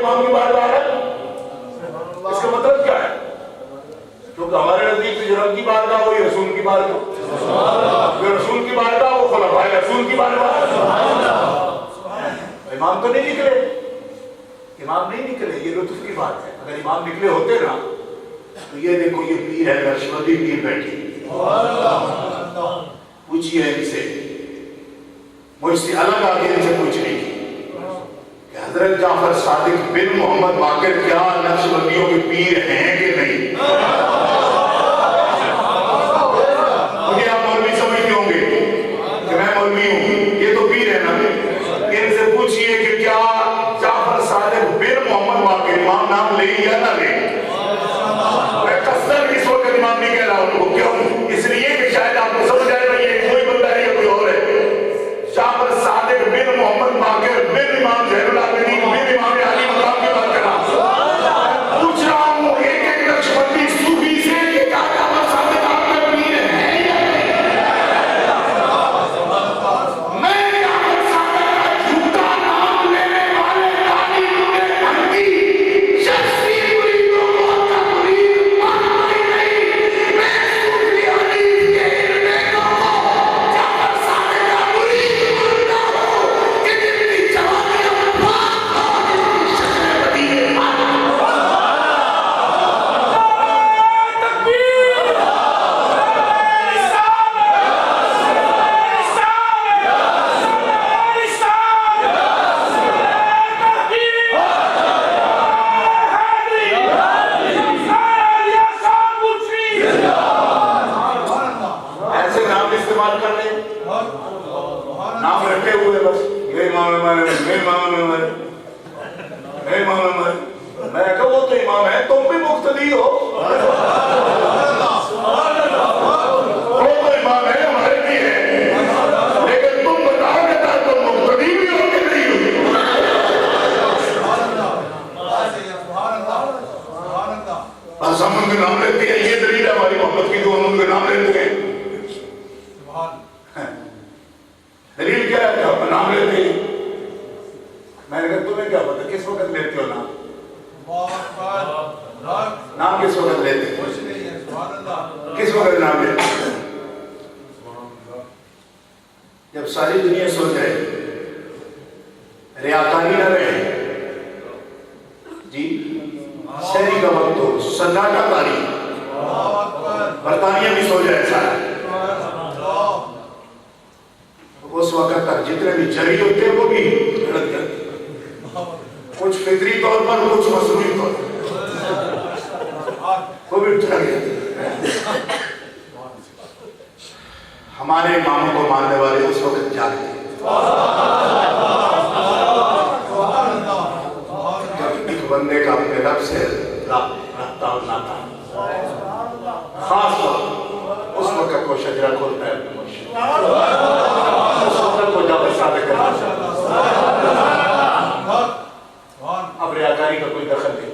امام کی بارگاہ ہے؟ اس کا مطلب کیا ہے؟ کیونکہ ہمارے نزدیک تو جو رب کی بارگاہ وہی رسول کی بارگاہ، جو رسول کی بارگاہ وہ خلفائے رسول کی بارگاہ۔ امام تو نہیں نکلے، امام نہیں نکلے، یہ لطف کی بات ہے۔ اگر امام نکلے ہوتے نا تو یہ دیکھو یہ پیر ہے نقشبندی پیر بیٹھی، پوچھئے ان سے، مجھ سے الگ آگے ان سے پوچھ رہی تھی کہ حضرت جعفر صادق بن محمد باقر کیا نقشبندیوں کے پیر ہیں کہ نہیں؟ مجھے آپ مولوی سمجھتے ہوں گے کہ میں مولوی ہوں، یہ تو پیر ہے نا، ان سے پوچھئے کہ کیا جعفر صادق بن محمد باقر امام نام لے یا نہ لے؟ میں قصداً اس وقت امام نہیں کہہ رہا ہوں کو، کیوں؟ اس لیے کہ شاید آپ کو سمجھ آئے گا یہ کوئی بندہ ہے یا کوئی اور ہے۔ جعفر صادق بن محمد باقر بن امام زین العابدین بن امام علی مقام کی بات کر رہا ہوں، پوچھ رہا ہوں ایک ایک نقشبندی صوفی سے کہ کیا جعفر صادق آپ کا پیر ہے یا نہیں؟ میں جعفر صادق کا جھوٹا نام لینے والے تعلیم میں بھنگی شخصی مریدوں کو کا مرید مانتا ہی نہیں۔ میں صوفی حدیث کے علموں کو جعفر صادق کا مرید مانتا ہوں کہ جتنی جوانیاں پاک اور جتنی شکل بدیع پاک۔ ایسے نام استعمال کر لیں، نام رکھے ہوئے بس، میں امام ہمارے، میں امام ہمارے، میں امام ہمارے۔ میں کہا وہ تو امام ہے، تم بھی مقتدی ہو، وہ تو امام ہے ہمارے بھی ہے، لیکن تم بتاؤ کہ تم مقتدی بھی ہو کہ نہیں ہو؟ بس ہم ان کے نام لیتے ہیں، یہ دلیل ہے ہماری محبت کی، تو ہم ان کے نام لیتے ہیں۔ دلیل کیا ہے کہ ہم نام لیتے ہیں؟ میں نے کہا تمہیں کیا پتا کس وقت لیتے ہو نام؟ نام کس وقت لیتے ہیں؟ کس وقت نام لیتے ہیں؟ جب ساری دنیا سو جائے، ریاکاری نہ رہے، جی شہری کا وقت ہو، سناٹا تاریخ، برطانیہ بھی سو جائے سارا، اس وقت تک جتنے بھی جری ہوتے ہیں وہ بھی غلط کرتے ہیں، کچھ فطری طور پر کچھ مصنوعی طور پر، وہ بھی ڈر گئے۔ ہمارے اماموں کو ماننے والے اس وقت جاگتے ہیں جب ایک بندے کا اپنے رب سے رابطہ ناتا خاص وقت، اس وقت وہ شجرہ کھولتا ہے اپنے مرشد، اس وقت وہ جعفر صادق کرتا ہے۔ اب ریاکاری کا کوئی دخل نہیں،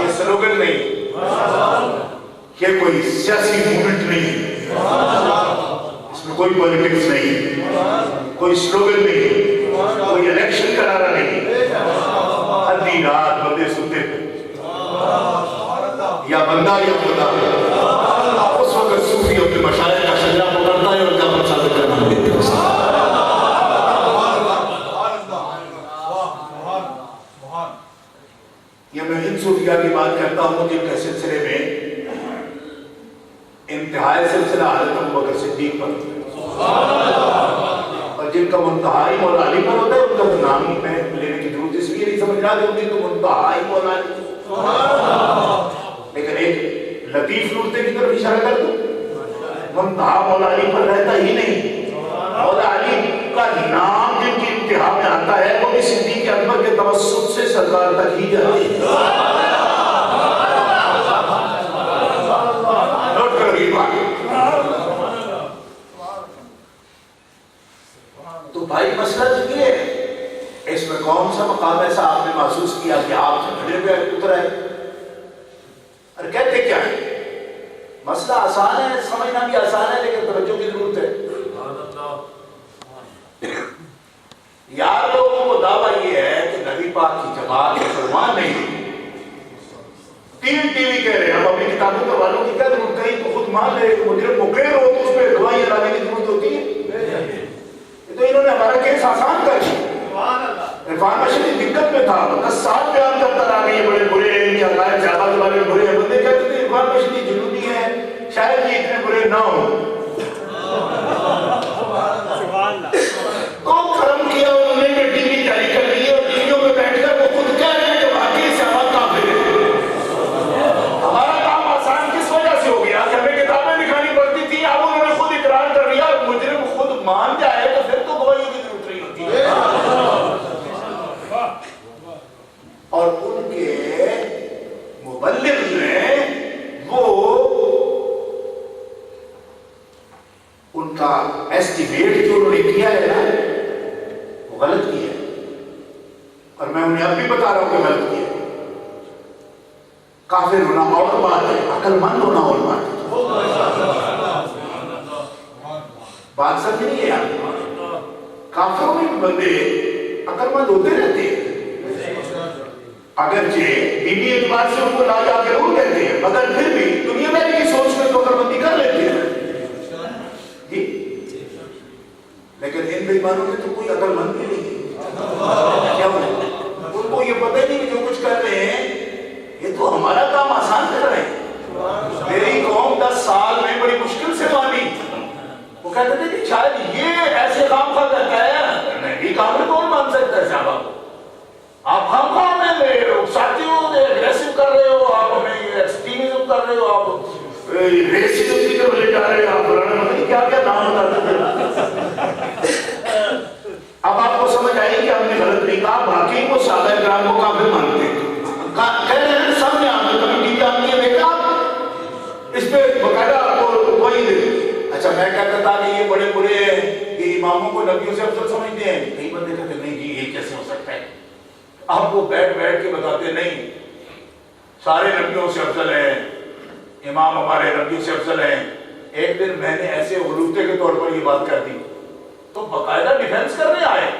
یہ سلوگن نہیں، یہ کوئی سیاسی موومنٹ نہیں، اس میں کوئی پولیٹکس نہیں، کوئی سلوگن نہیں، کوئی الیکشن کرانا نہیں۔ آدھی رات بندے سنتے تھے یا بندہ یا خدا، اس وقت صوفی اپنے مشاعر کا شجرہ پکڑتا ہے اور جعفر صادق کا نام لیتے ہیں۔ یہ میں ان صوفیہ کی بات کرتا ہوں جن کے سلسلے میں انتہائی سلسلہ حضرت ابوبکر صدیق پر، اور جن کا منتہائی مولا علی پر ہوتا ہے، ان کا تو نام ہی میں لینے کی ضرورت اس لیے نہیں سمجھ رہا کہ تو منتہائی مولا علی، لیکن ایک لطیف نقطے کی طرف اشارہ کر دوں، منتہا مولا علی پر رہتا ہی نہیں، مولا علی کا نام جن کی انتہا میں آتا ہے وہ بھی صدیق اکبر کے توسط سے سرکار تک ہی جاتی ہے۔ نوٹ کر یہ بات، تو بھائی مسئلہ یہ ہے، اس میں کون سا مقام ایسا آپ نے محسوس کیا کہ آپ جھگڑے پہ اتر آئے؟ اور کہتے کیا ہے؟ مسئلہ آسان ہے، سمجھنا بھی آسان ہے، لیکن توجہ کی ضرورت ہے۔ یار لوگوں کو دعویٰ یہ ہے کہ نبی پاک کی جماعت مسلمان نہیں. ٹی وی کہہ رہے ہیں. ہم اپنی کتابوں کے والوں کی کہہ دیں کہیں تو خود مان لے کہ مجرم مقرر ہو تو اس پہ گواہی لانے کی ضرورت ہوتی ہے. تو انہوں نے ہمارا کیس آسان کر دیا. عرفان مشہدی دقت میں تھا, 10 سال بیان کرتا رہا کہ یہ بڑے برے ہیں, یہ اللہ صحابہ کے بارے میں برے ہیں. بندے کہتے تھے عرفان مشہدی جنونی ہے, شاید یہ اتنے برے نہ ہوں. تو کرم کیا انہوں نے ٹی وی جاری کر لی ہے, اور ٹی ویوں میں بیٹھ کر وہ خود کہہ رہے ہیں کہ واقعی صحابہ کافر ہیں. ہمارا کام آسان کس وجہ سے ہو گیا کہ ہمیں کتابیں دکھانی پڑتی تھی, اب انہوں نے خود اقرار کر لیا. مجرم خود مان جائے تو پھر تو گواہی کی ضرورت نہیں ہوتی ہے. اور ان کے مبلغ نے وہ ان کا ایسٹیمیٹ جو انہوں نے کیا ہے نا وہ غلط کیا ہے, اور میں انہیں اب بھی بتا رہا ہوں کہ غلط کیا ہے. کافر ہونا اور بات ہے, عقل مند ہونا اور بات ہے. بات سمجھ نہیں ہے آپ. کافروں میں بندے عقل مند ہوتے رہتے ہیں, اگرچہ دینی اعتبار سے ان کو لا جا کے وہ کہتے ہیں, مگر پھر بھی دنیا میں کی سوچ میں تو عقل مندی کر لیتے ہیں جی. لیکن ان بےایمانوں میں تو کوئی عقل مند بھی نہیں ہے. کیا ان کو یہ پتہ نہیں کہ جو کچھ کر رہے ہیں یہ تو ہمارا کام آسان کر رہے ہیں. میری قوم 10 سال میں بڑی مشکل سے مانی. وہ کہتے تھے کہ شاید یہ ایسے کام کا کرتا ہے, نہیں کام کون مان سکتا ہے صاحب. آپ ہم کام میں ساتھیوں اگریسو کر رہے ہو, آپ ہمیں ایکسٹریمزم کر رہے ہو, آپ ریسزم کی طرف لے جا رہے ہو, آپ بلانا مطلب کیا کیا نام بتاتے تھے. اب آپ کو سمجھ آئی کہ ہم نے غلط نہیں کہا. باقی وہ صحابہ کرام کو کافر مانتے ہیں. کہہ رہے ہیں سامنے آپ نے کمیٹی جانتی ہے بیٹا, اس پہ باقاعدہ آپ کو وہی دے. اچھا میں کہتا تھا کہ یہ بڑے برے ہیں, یہ اماموں کو نبیوں سے افضل سمجھتے ہیں. کئی بندے کہتے ہیں نہیں جی یہ کیسے ہو سکتا ہے. آپ کو بیٹھ کے بتاتے نہیں, سارے نبیوں سے افضل ہیں, امام ہمارے نبیوں سے افضل ہیں. ایک دن میں نے ایسے غلوطے کے طور پر یہ بات کر دی تو باقاعدہ ڈیفینس کرنے آئے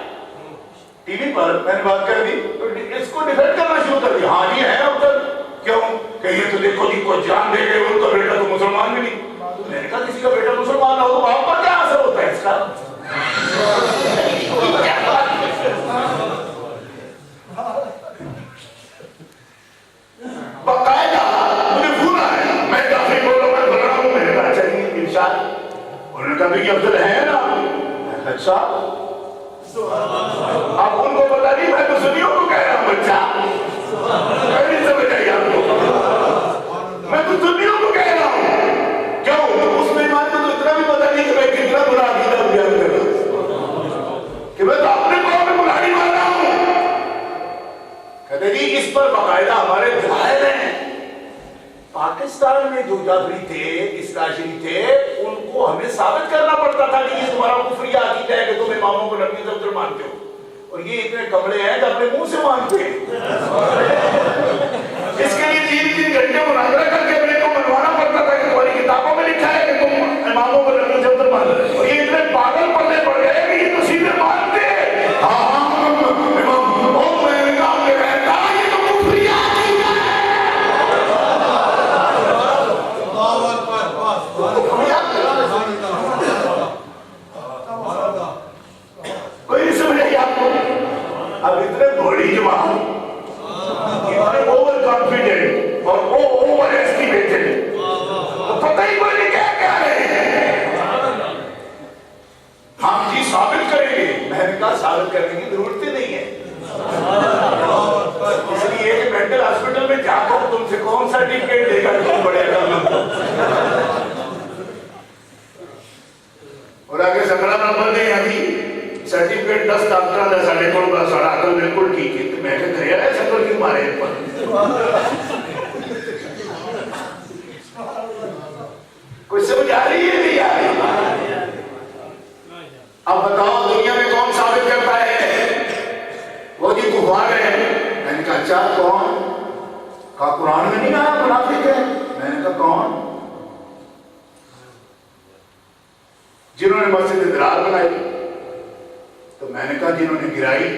ٹی وی پر. میں نے بات کر دی تو اس کو ڈیفینس کرنا شروع کر دیا. ہاں جی ہے افضل. کیوں کہ یہ تو دیکھو جی کو جان دے گئے, ان کا بیٹا تو مسلمان بھی نہیں. میں نے کہا کسی کا بیٹا مسلمان نہ ہو تو باپ پر کیا اثر ہوتا ہے اس کا. باقاعدہ مجھے بھولا ہے, میں کافی بولوں میں بول رہا ہوں. میں نے کہا چلیے ارشاد. انہوں نے کہا بھی افضل ہے نا. اچھا اب ان کو پتا نہیں, میں تو سنیوں کو کہہ رہا ہوں بچہ. نہیں سمجھ آئی آپ کو, میں تو سنیوں کو کہہ رہا ہوں. کیوں اس میں ایمان کو تو اتنا بھی پتا نہیں کہ میں کتنا برا عقیدہ بیان کر رہا ہوں, کہ میں تو اپنے قوم میں بلاڑی مار رہا ہوں. کہتے جی اس پر باقاعدہ ہمارے دلائل ہیں. پاکستان میں جو جعفری تھے, اسلاشری تھے, ان کو ہمیں ثابت کرنا پڑتا تھا کہ یہ تمہارا کفری عقیدہ ہے کہ تم اماموں کو نبی سے افضل مانتے ہو, اور یہ اتنے کمڑے ہیں کہ اپنے منہ سے مانتے ہیں. اس کے لیے 3 گھنٹے مناظرہ کر کے اپنے کو منوانا پڑتا تھا کہ تمہاری کتابوں میں لکھا ہے کہ تم اماموں کو نبی سے افضل مانتے ہو. اور یہ اتنے پاگل پڑنے پڑ گئے کہ یہ تو سیدھے مانتے ہیں. اب اتنے بڑی جماعت, اتنے اوور کانفیڈنٹ اور اوور ایسٹیمیٹڈ, پتہ ہی کوئی نہیں کیا رہے ہیں. ہم جی ثابت کریں گے. میں نے کہا ثابت کرنے کی ضرورت ہی نہیں ہے, اس لیے کہ مینٹل ہاسپٹل میں جا کر تم سے کون سرٹیفکیٹ دے گا تم بڑے عقل. اور آگے 17 نمبر دیں ابھی سرٹیفکیٹ 10 ڈاکٹر کا ساڑھے کو کا ساڑھا عقل بالکل ٹھیک ہے. تو میں کہتا ہے یار شکل کیوں مارے ان پر, کوئی سمجھ آ رہی ہے نہیں آ رہی. اب بتاؤ دنیا میں کون ثابت کرتا ہے وہ جی کفار ہے. میں نے کہا اچھا کون؟ کہا قرآن میں نہیں آیا منافق ہے. میں نے کہا کون؟ جنہوں نے مسجد درار بنائی. تو میں نے کہا جنہوں نے گرائی.